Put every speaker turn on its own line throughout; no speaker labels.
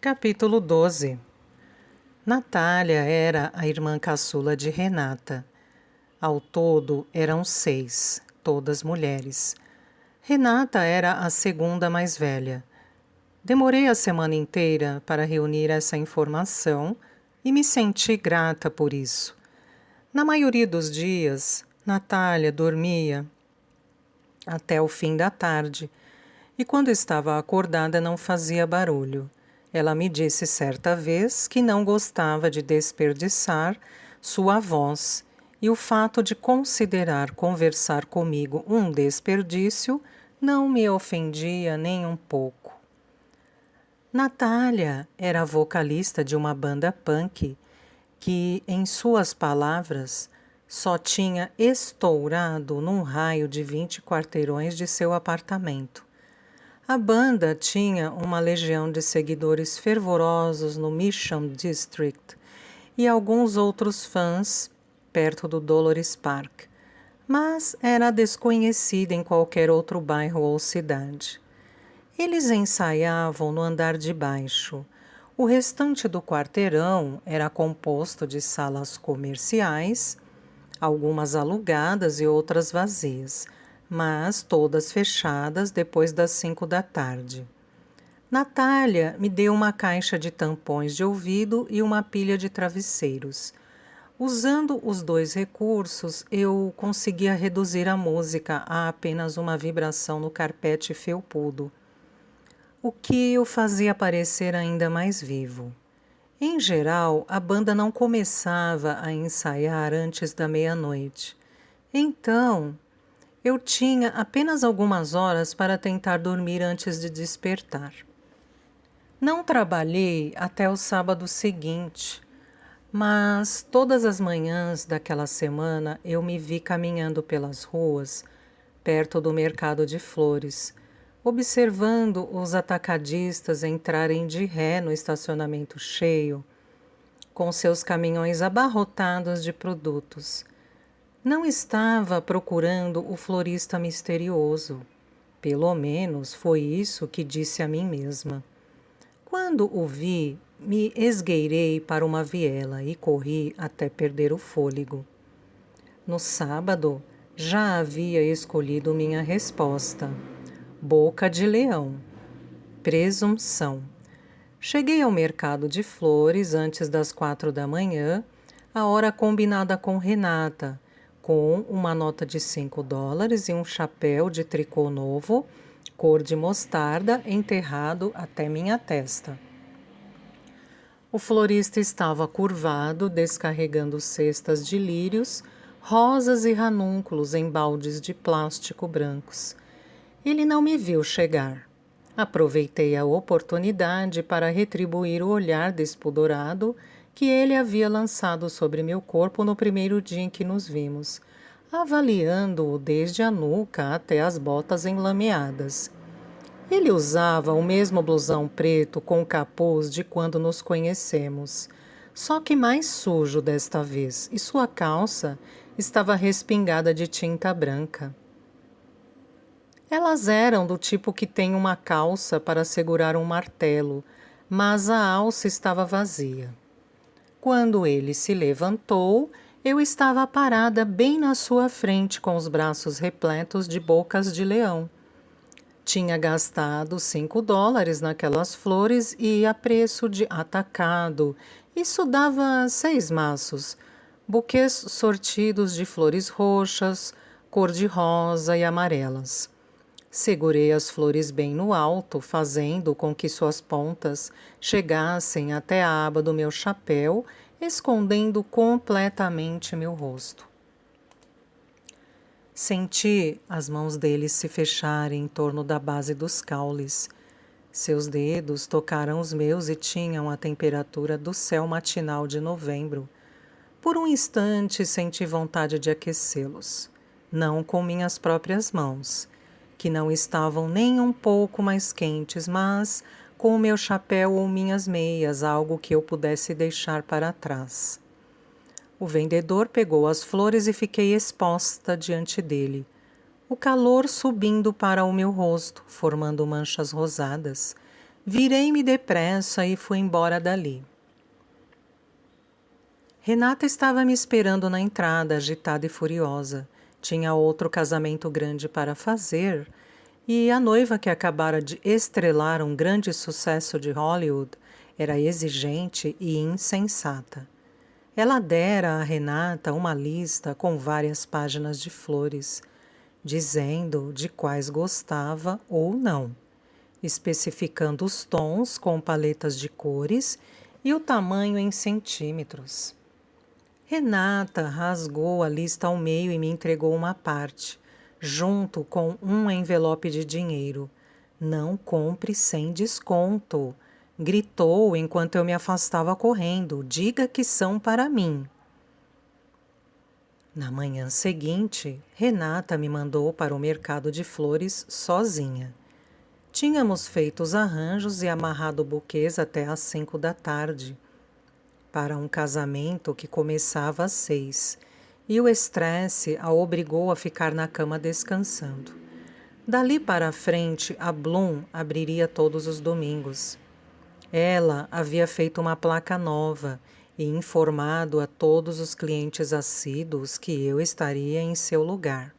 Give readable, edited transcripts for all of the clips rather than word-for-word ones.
Capítulo 12. Natália era a irmã caçula de Renata. Ao todo eram 6, todas mulheres. Renata era a segunda mais velha. Demorei a semana inteira para reunir essa informação e me senti grata por isso. Na maioria dos dias, Natália dormia até o fim da tarde e quando estava acordada não fazia barulho. Ela me disse certa vez que não gostava de desperdiçar sua voz e o fato de considerar conversar comigo um desperdício não me ofendia nem um pouco. Natália era a vocalista de uma banda punk que, em suas palavras, só tinha estourado num raio de 20 quarteirões de seu apartamento. A banda tinha uma legião de seguidores fervorosos no Mission District e alguns outros fãs perto do Dolores Park, mas era desconhecida em qualquer outro bairro ou cidade. Eles ensaiavam no andar de baixo. O restante do quarteirão era composto de salas comerciais, algumas alugadas e outras vazias, mas todas fechadas depois das 5 da tarde. Natália me deu uma caixa de tampões de ouvido e uma pilha de travesseiros. Usando os 2 recursos, eu conseguia reduzir a música a apenas uma vibração no carpete felpudo, o que o fazia parecer ainda mais vivo. Em geral, a banda não começava a ensaiar antes da meia-noite. Então, eu tinha apenas algumas horas para tentar dormir antes de despertar. Não trabalhei até o sábado seguinte, mas todas as manhãs daquela semana eu me vi caminhando pelas ruas, perto do mercado de flores, observando os atacadistas entrarem de ré no estacionamento cheio, com seus caminhões abarrotados de produtos. Não estava procurando o florista misterioso. Pelo menos foi isso que disse a mim mesma. Quando o vi, me esgueirei para uma viela e corri até perder o fôlego. No sábado, já havia escolhido minha resposta. Boca de leão. Presunção. Cheguei ao mercado de flores antes das 4 da manhã, a hora combinada com Renata, com uma nota de $5 e um chapéu de tricô novo, cor de mostarda, enterrado até minha testa. O florista estava curvado, descarregando cestas de lírios, rosas e ranúnculos em baldes de plástico brancos. Ele não me viu chegar. Aproveitei a oportunidade para retribuir o olhar despudorado que ele havia lançado sobre meu corpo no primeiro dia em que nos vimos, avaliando-o desde a nuca até as botas enlameadas. Ele usava o mesmo blusão preto com capuz de quando nos conhecemos, só que mais sujo desta vez, e sua calça estava respingada de tinta branca. Elas eram do tipo que tem uma calça para segurar um martelo, mas a alça estava vazia. Quando ele se levantou, eu estava parada bem na sua frente com os braços repletos de bocas de leão. Tinha gastado $5 naquelas flores e a preço de atacado. Isso dava 6 maços, buquês sortidos de flores roxas, cor-de-rosa e amarelas. Segurei as flores bem no alto, fazendo com que suas pontas chegassem até a aba do meu chapéu, escondendo completamente meu rosto. Senti as mãos dele se fecharem em torno da base dos caules. Seus dedos tocaram os meus e tinham a temperatura do céu matinal de novembro. Por um instante senti vontade de aquecê-los, não com minhas próprias mãos, que não estavam nem um pouco mais quentes, mas com o meu chapéu ou minhas meias, algo que eu pudesse deixar para trás. O vendedor pegou as flores e fiquei exposta diante dele, o calor subindo para o meu rosto, formando manchas rosadas. Virei-me depressa e fui embora dali. Renata estava me esperando na entrada, agitada e furiosa. Tinha outro casamento grande para fazer, e a noiva que acabara de estrelar um grande sucesso de Hollywood era exigente e insensata. Ela dera a Renata uma lista com várias páginas de flores, dizendo de quais gostava ou não, especificando os tons com paletas de cores e o tamanho em centímetros. Renata rasgou a lista ao meio e me entregou uma parte, junto com um envelope de dinheiro. Não compre sem desconto, gritou enquanto eu me afastava correndo. Diga que são para mim. Na manhã seguinte, Renata me mandou para o mercado de flores sozinha. Tínhamos feito os arranjos e amarrado buquês até às 5 da tarde. Para um casamento que começava às 6, e o estresse a obrigou a ficar na cama descansando. Dali para a frente, a Bloom abriria todos os domingos. Ela havia feito uma placa nova e informado a todos os clientes assíduos que eu estaria em seu lugar.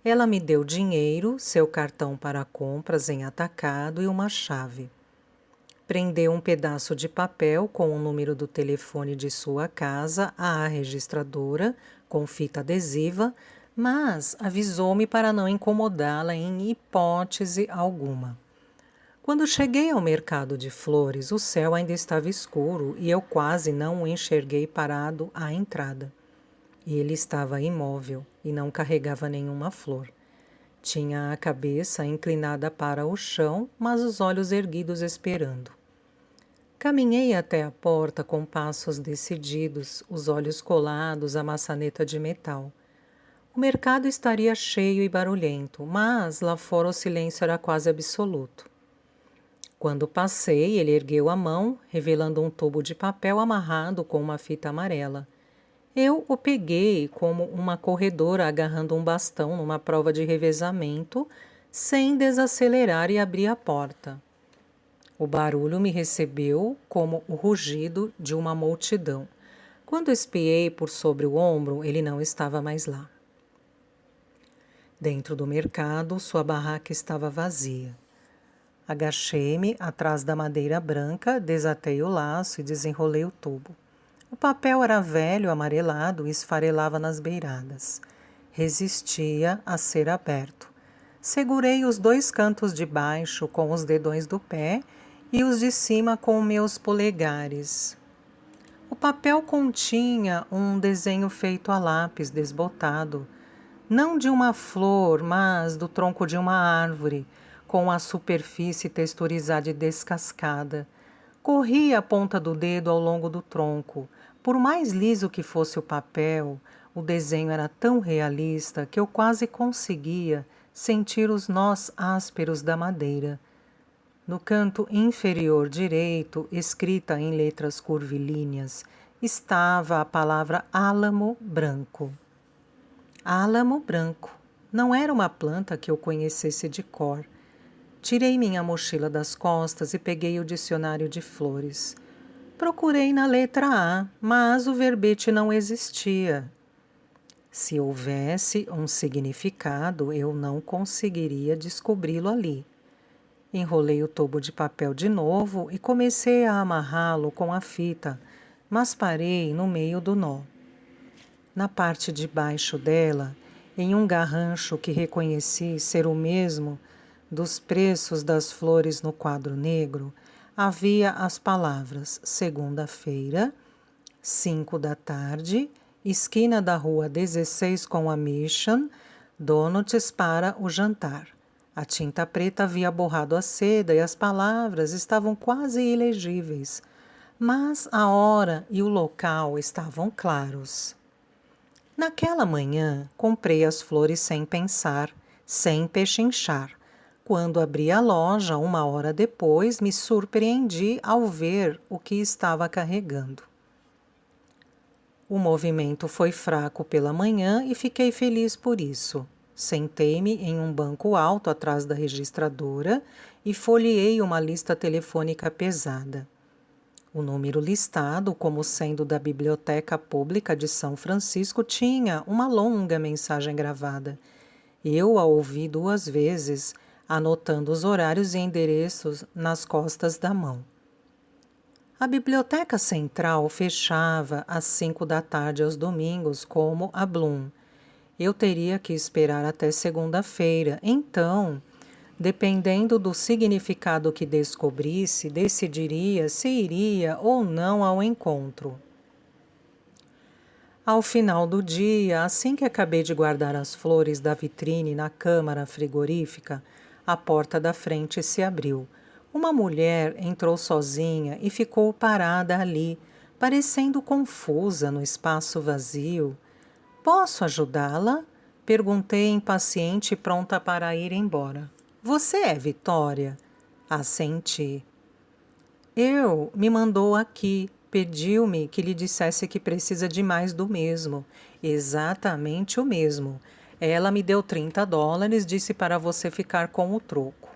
Ela me deu dinheiro, seu cartão para compras em atacado e uma chave. Prendeu um pedaço de papel com o número do telefone de sua casa à registradora, com fita adesiva, mas avisou-me para não incomodá-la em hipótese alguma. Quando cheguei ao mercado de flores, o céu ainda estava escuro e eu quase não o enxerguei parado à entrada. Ele estava imóvel e não carregava nenhuma flor. Tinha a cabeça inclinada para o chão, mas os olhos erguidos esperando. Caminhei até a porta com passos decididos, os olhos colados à maçaneta de metal. O mercado estaria cheio e barulhento, mas lá fora o silêncio era quase absoluto. Quando passei, ele ergueu a mão, revelando um tubo de papel amarrado com uma fita amarela. Eu o peguei como uma corredora agarrando um bastão numa prova de revezamento, sem desacelerar e abri a porta. O barulho me recebeu como o rugido de uma multidão. Quando espiei por sobre o ombro, ele não estava mais lá. Dentro do mercado, sua barraca estava vazia. Agachei-me atrás da madeira branca, desatei o laço e desenrolei o tubo. O papel era velho, amarelado e esfarelava nas beiradas. Resistia a ser aberto. Segurei os 2 cantos de baixo com os dedões do pé e os de cima com meus polegares. O papel continha um desenho feito a lápis desbotado, não de uma flor, mas do tronco de uma árvore, com a superfície texturizada e descascada. Corri a ponta do dedo ao longo do tronco. Por mais liso que fosse o papel, o desenho era tão realista que eu quase conseguia sentir os nós ásperos da madeira. No canto inferior direito, escrita em letras curvilíneas, estava a palavra álamo branco. Álamo branco. Não era uma planta que eu conhecesse de cor. Tirei minha mochila das costas e peguei o dicionário de flores. Procurei na letra A, mas o verbete não existia. Se houvesse um significado, eu não conseguiria descobri-lo ali. Enrolei o tubo de papel de novo e comecei a amarrá-lo com a fita, mas parei no meio do nó. Na parte de baixo dela, em um garrancho que reconheci ser o mesmo dos preços das flores no quadro negro, havia as palavras segunda-feira, 5 da tarde, esquina da rua 16 com a Mission, donuts para o jantar. A tinta preta havia borrado a seda e as palavras estavam quase ilegíveis, mas a hora e o local estavam claros. Naquela manhã, comprei as flores sem pensar, sem pechinchar. Quando abri a loja, 1 hora depois, me surpreendi ao ver o que estava carregando. O movimento foi fraco pela manhã e fiquei feliz por isso. Sentei-me em um banco alto atrás da registradora e folheei uma lista telefônica pesada. O número listado como sendo da Biblioteca Pública de São Francisco tinha uma longa mensagem gravada. Eu a ouvi 2 vezes, anotando os horários e endereços nas costas da mão. A Biblioteca Central fechava às 5 da tarde aos domingos, como a Bloom. Eu teria que esperar até segunda-feira, então, dependendo do significado que descobrisse, decidiria se iria ou não ao encontro. Ao final do dia, assim que acabei de guardar as flores da vitrine na câmara frigorífica, a porta da frente se abriu. Uma mulher entrou sozinha e ficou parada ali, parecendo confusa no espaço vazio. Posso ajudá-la? Perguntei impaciente e pronta para ir embora. Você é Vitória? Assenti. Me mandou aqui. Pediu-me que lhe dissesse que precisa de mais do mesmo. Exatamente o mesmo. Ela me deu $30, disse para você ficar com o troco.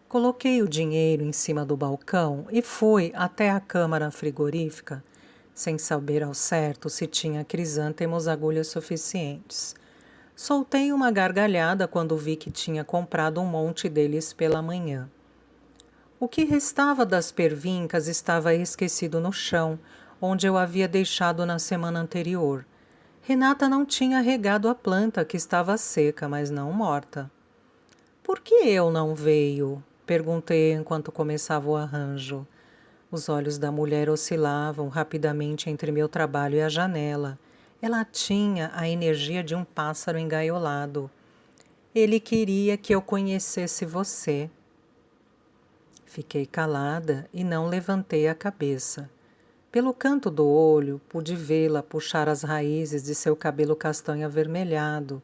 Coloquei o dinheiro em cima do balcão e fui até a câmara frigorífica, sem saber ao certo se tinha crisântemos agulhas suficientes. Soltei uma gargalhada quando vi que tinha comprado um monte deles pela manhã. O que restava das pervincas estava esquecido no chão, onde eu havia deixado na semana anterior. Renata não tinha regado a planta, que estava seca, mas não morta. Por que eu não veio? Perguntei enquanto começava o arranjo. Os olhos da mulher oscilavam rapidamente entre meu trabalho e a janela. Ela tinha a energia de um pássaro engaiolado. Ele queria que eu conhecesse você. Fiquei calada e não levantei a cabeça. Pelo canto do olho, pude vê-la puxar as raízes de seu cabelo castanho avermelhado,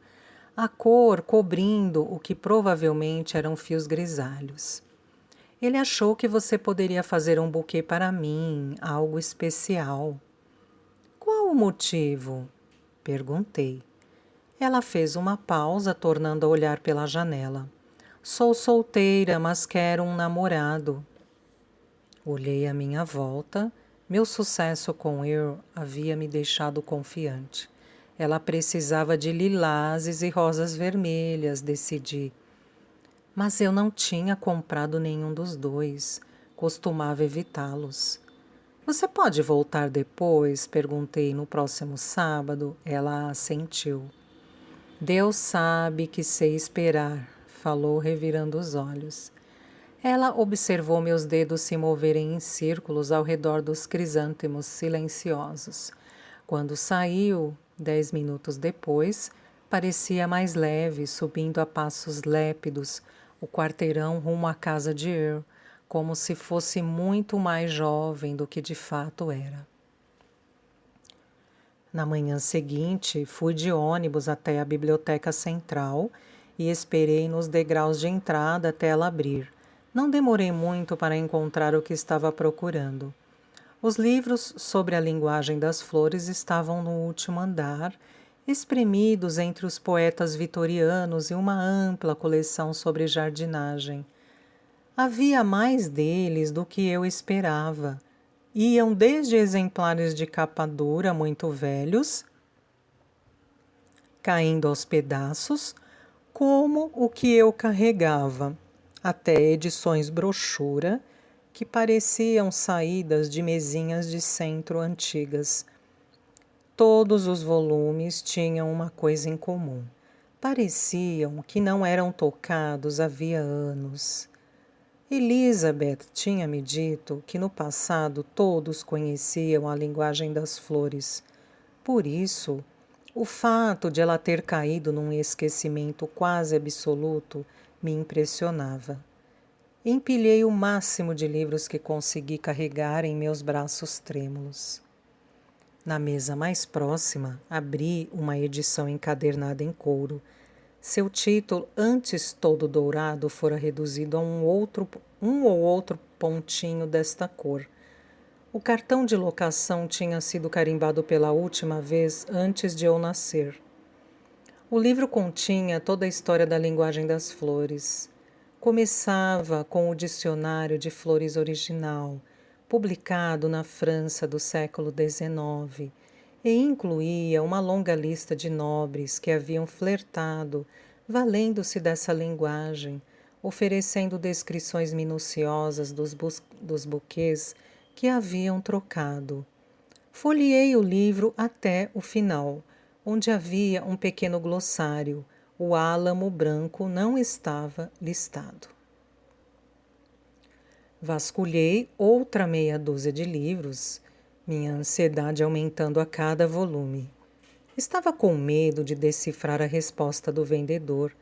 a cor cobrindo o que provavelmente eram fios grisalhos. Ele achou que você poderia fazer um buquê para mim, algo especial. Qual o motivo? Perguntei. Ela fez uma pausa, tornando a olhar pela janela. Sou solteira, mas quero um namorado. Olhei à minha volta. Meu sucesso com Earl havia me deixado confiante. Ela precisava de lilazes e rosas vermelhas, decidi. Mas eu não tinha comprado nenhum dos dois. Costumava evitá-los. Você pode voltar depois? Perguntei no próximo sábado. Ela assentiu. Deus sabe que sei esperar, falou revirando os olhos. Ela observou meus dedos se moverem em círculos ao redor dos crisântemos silenciosos. Quando saiu, 10 minutos depois, parecia mais leve, subindo a passos lépidos o quarteirão rumo à casa de Earl, como se fosse muito mais jovem do que de fato era. Na manhã seguinte, fui de ônibus até a Biblioteca Central e esperei nos degraus de entrada até ela abrir. Não demorei muito para encontrar o que estava procurando. Os livros sobre a linguagem das flores estavam no último andar, espremidos entre os poetas vitorianos e uma ampla coleção sobre jardinagem. Havia mais deles do que eu esperava. Iam desde exemplares de capa dura muito velhos, caindo aos pedaços, como o que eu carregava, até edições brochura, que pareciam saídas de mesinhas de centro antigas. Todos os volumes tinham uma coisa em comum. Pareciam que não eram tocados havia anos. Elizabeth tinha me dito que no passado todos conheciam a linguagem das flores. Por isso, o fato de ela ter caído num esquecimento quase absoluto me impressionava. Empilhei o máximo de livros que consegui carregar em meus braços trêmulos. Na mesa mais próxima, abri uma edição encadernada em couro. Seu título, antes todo dourado, fora reduzido a um ou outro pontinho desta cor. O cartão de locação tinha sido carimbado pela última vez antes de eu nascer. O livro continha toda a história da linguagem das flores. Começava com o Dicionário de Flores original, publicado na França do século XIX, e incluía uma longa lista de nobres que haviam flertado, valendo-se dessa linguagem, oferecendo descrições minuciosas dos buquês que haviam trocado. Folheei o livro até o final, onde havia um pequeno glossário. O álamo branco não estava listado. Vasculhei outra meia dúzia de livros, minha ansiedade aumentando a cada volume. Estava com medo de decifrar a resposta do vendedor,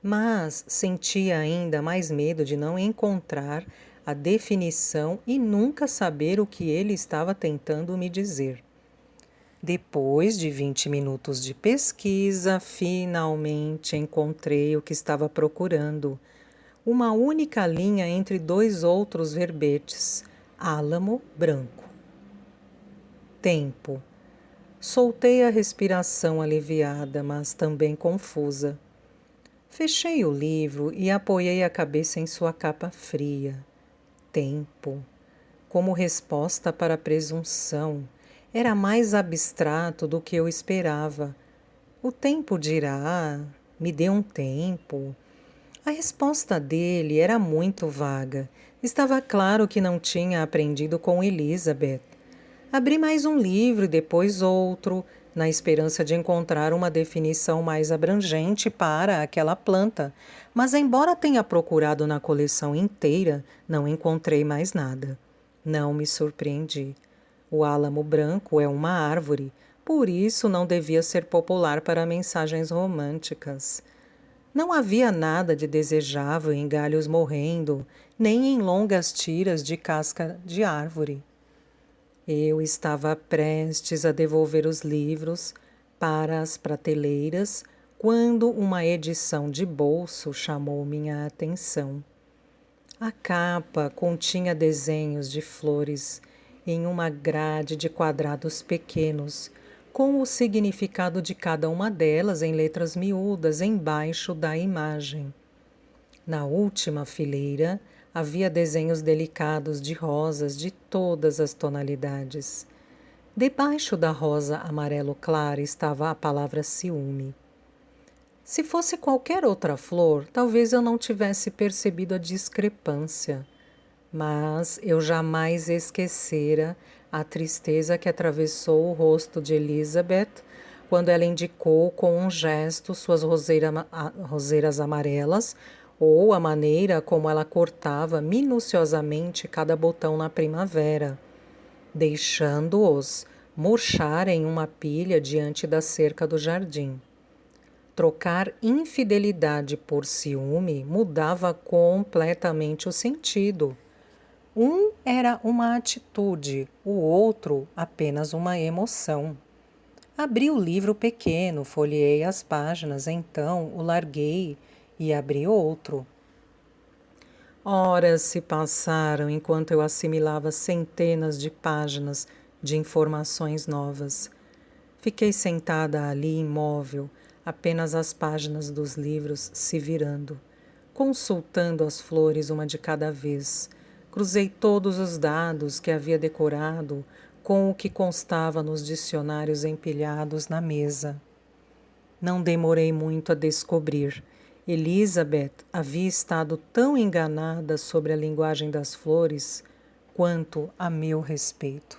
mas sentia ainda mais medo de não encontrar a definição e nunca saber o que ele estava tentando me dizer. Depois de 20 minutos de pesquisa, finalmente encontrei o que estava procurando. Uma única linha entre dois outros verbetes: álamo branco. Tempo. Soltei a respiração aliviada, mas também confusa. Fechei o livro e apoiei a cabeça em sua capa fria. Tempo. Como resposta para a presunção, era mais abstrato do que eu esperava. O tempo dirá, me dê um tempo. A resposta dele era muito vaga. Estava claro que não tinha aprendido com Elizabeth. Abri mais um livro e depois outro, na esperança de encontrar uma definição mais abrangente para aquela planta, mas embora tenha procurado na coleção inteira, não encontrei mais nada. Não me surpreendi. O álamo branco é uma árvore, por isso não devia ser popular para mensagens românticas. Não havia nada de desejável em galhos morrendo, nem em longas tiras de casca de árvore. Eu estava prestes a devolver os livros para as prateleiras quando uma edição de bolso chamou minha atenção. A capa continha desenhos de flores em uma grade de quadrados pequenos, com o significado de cada uma delas em letras miúdas embaixo da imagem. Na última fileira, havia desenhos delicados de rosas de todas as tonalidades. Debaixo da rosa amarelo clara estava a palavra ciúme. Se fosse qualquer outra flor, talvez eu não tivesse percebido a discrepância, mas eu jamais esquecera a tristeza que atravessou o rosto de Elizabeth quando ela indicou com um gesto suas roseiras amarelas ou a maneira como ela cortava minuciosamente cada botão na primavera, deixando-os murchar em uma pilha diante da cerca do jardim. Trocar infidelidade por ciúme mudava completamente o sentido. Um era uma atitude, o outro apenas uma emoção. Abri o livro pequeno, folheei as páginas, então o larguei e abri outro. Horas se passaram enquanto eu assimilava centenas de páginas de informações novas. Fiquei sentada ali imóvel, apenas as páginas dos livros se virando, consultando as flores uma de cada vez. Cruzei todos os dados que havia decorado com o que constava nos dicionários empilhados na mesa. Não demorei muito a descobrir. Elizabeth havia estado tão enganada sobre a linguagem das flores quanto a meu respeito.